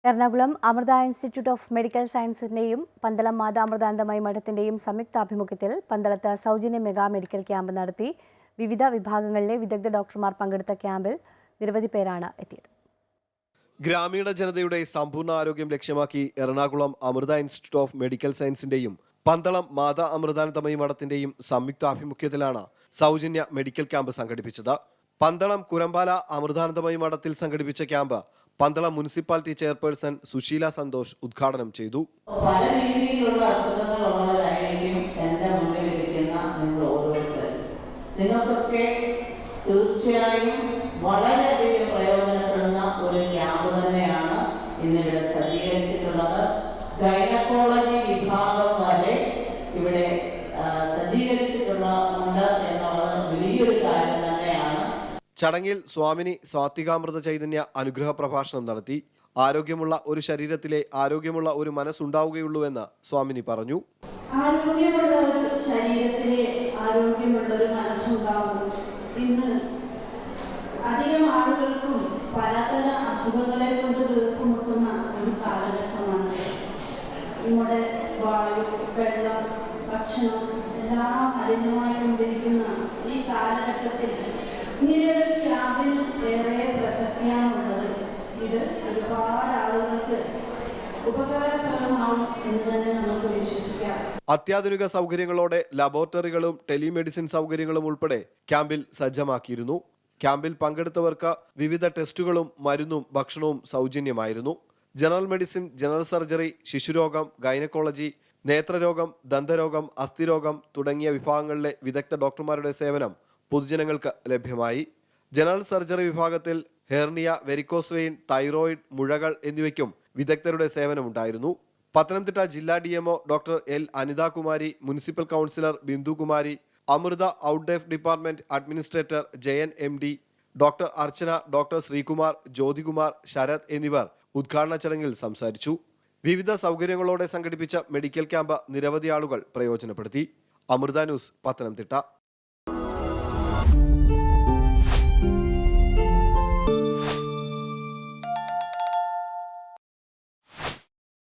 Ernakulam Amrita institute of medical സയൻസിന്റെയും പന്തളം മാതാ അമൃതാനന്ദമയി മഠത്തിന്റെയും സംയുക്താഭിമുഖ്യത്തിൽ പന്തളത്ത് സൗജന്യ മെഗാ മെഡിക്കൽ ക്യാമ്പ് നടത്തി. വിവിധ വിഭാഗങ്ങളിലെ വിദഗ്ധ ഡോക്ടർമാർ പങ്കെടുത്ത ക്യാമ്പിൽ നിരവധി പേരാണ് എത്തിയത്. ഗ്രാമീണ ജനതയുടെ സമ്പൂർണ്ണ ആരോഗ്യം ലക്ഷ്യമാക്കി Ernakulam Amrita institute of medical സയൻസിന്റെയും പന്തളം മാതാ അമൃതാനന്ദമയി മഠത്തിന്റെയും സംയുക്താഭിമുഖ്യത്തിലാണ് സൗജന്യ മെഡിക്കൽ ക്യാമ്പ് സംഘടിപ്പിച്ചത്. പന്തളം കുരമ്പാല അമൃതാനന്ദമയി മഠത്തിൽ സംഘടിപ്പിച്ച camp Pandalam municipality chairperson Susheela Santhosh ഉദ്ഘാടനം ചെയ്തു. പല രീതിയിലുള്ള അസുഖങ്ങളുള്ളവരായിരിക്കും എൻ്റെ മുന്നിൽ ഇരിക്കുന്ന നിങ്ങൾ ഓരോരുത്തരും. നിങ്ങൾക്കൊക്കെ തീർച്ചയായും വളരെയധികം പ്രയോജനപ്പെടുന്ന ഒരു ക്യാമ്പ് തന്നെയാണ് ഇന്നിവിടെ സജ്ജീകരിച്ചിട്ടുള്ളത്. ഗൈനക്കോളജി വിഭാഗം വരെ ഇവിടെ സജ്ജീകരിച്ചിട്ടുണ്ട് എന്നുള്ളത് വലിയൊരു കാര്യം തന്നെയാണ്. ചടങ്ങിൽ സ്വാമിനി സ്വാത്തികാമൃത ചൈതന്യ അനുഗ്രഹ പ്രഭാഷണം നടത്തി. ആരോഗ്യമുള്ള ഒരു ശരീരത്തിലെ ആരോഗ്യമുള്ള ഒരു മനസ്സുണ്ടാവുകയുള്ളൂവെന്ന് സ്വാമിനി പറഞ്ഞു. ആരോഗ്യമുള്ള ഒരു ശരീരത്തിലെ ആരോഗ്യമുള്ള ഒരു മനസ്സുണ്ടാവും. ഇന്ന് അധികം ആളുകൾക്കും പലതര അസുഖങ്ങളെ കൊണ്ട് വീർപ്പുമുട്ടുന്ന ഒരു കാലഘട്ടമാണ്. നമ്മുടെ വായു, വെള്ളം, ഭക്ഷണം എല്ലാം മലിനമായിക്കൊണ്ടിരിക്കുന്ന ഈ കാലഘട്ടത്തിൽ ഇങ്ങനെയൊരു ക്യാമ്പിന് ഏറെ പ്രസക്തിയാണുള്ളത്. ഇത് ഒരുപാട് ആളുകൾക്ക് ഉപകാരപ്രദമാവും എന്ന് തന്നെ നമുക്ക് വിശ്വസിക്കാം. അത്യാധുനിക സൗകര്യങ്ങളോടെ ലബോറട്ടറികളും ടെലിമെഡിസിൻ സൗകര്യങ്ങളും ഉൾപ്പെടെ ക്യാമ്പിൽ സജ്ജമാക്കിയിരുന്നു. ക്യാമ്പിൽ പങ്കെടുത്തവർക്ക് വിവിധ ടെസ്റ്റുകളും മരുന്നും ഭക്ഷണവും സൗജന്യമായിരുന്നു. ജനറൽ മെഡിസിൻ, ജനറൽ സർജറി, ശിശുരോഗം, ഗൈനക്കോളജി, നേത്രരോഗം, ദന്തരോഗം, അസ്ഥിരോഗം തുടങ്ങിയ വിഭാഗങ്ങളിലെ വിദഗ്ധ ഡോക്ടർമാരുടെ സേവനം പൊതുജനങ്ങൾക്ക് ലഭ്യമായി. ജനറൽ സർജറി വിഭാഗത്തിൽ ഹെർണിയ, വെരിക്കോസ് വെയിൻ, തൈറോയിഡ്, മുഴകൾ എന്നിവയ്ക്കും വിദഗ്ധരുടെ സേവനമുണ്ടായിരുന്നു. പത്തനംതിട്ട ജില്ലാ DMO doctor L. Anithakumari, municipal councillor Bindukumari, Amrita ഔട്ട്ഡേഫ് department administrator Jayan MD, doctor Archana, doctor Sreekumar, Jyothikumar, Sarath എന്നിവർ ഉദ്ഘാടന ചടങ്ങിൽ സംസാരിച്ചു. വിവിധ സൗകര്യങ്ങളോടെ സംഘടിപ്പിച്ച മെഡിക്കൽ ക്യാമ്പ് നിരവധി ആളുകൾ പ്രയോജനപ്പെടുത്തി. അമൃത ന്യൂസ്, പത്തനംതിട്ട.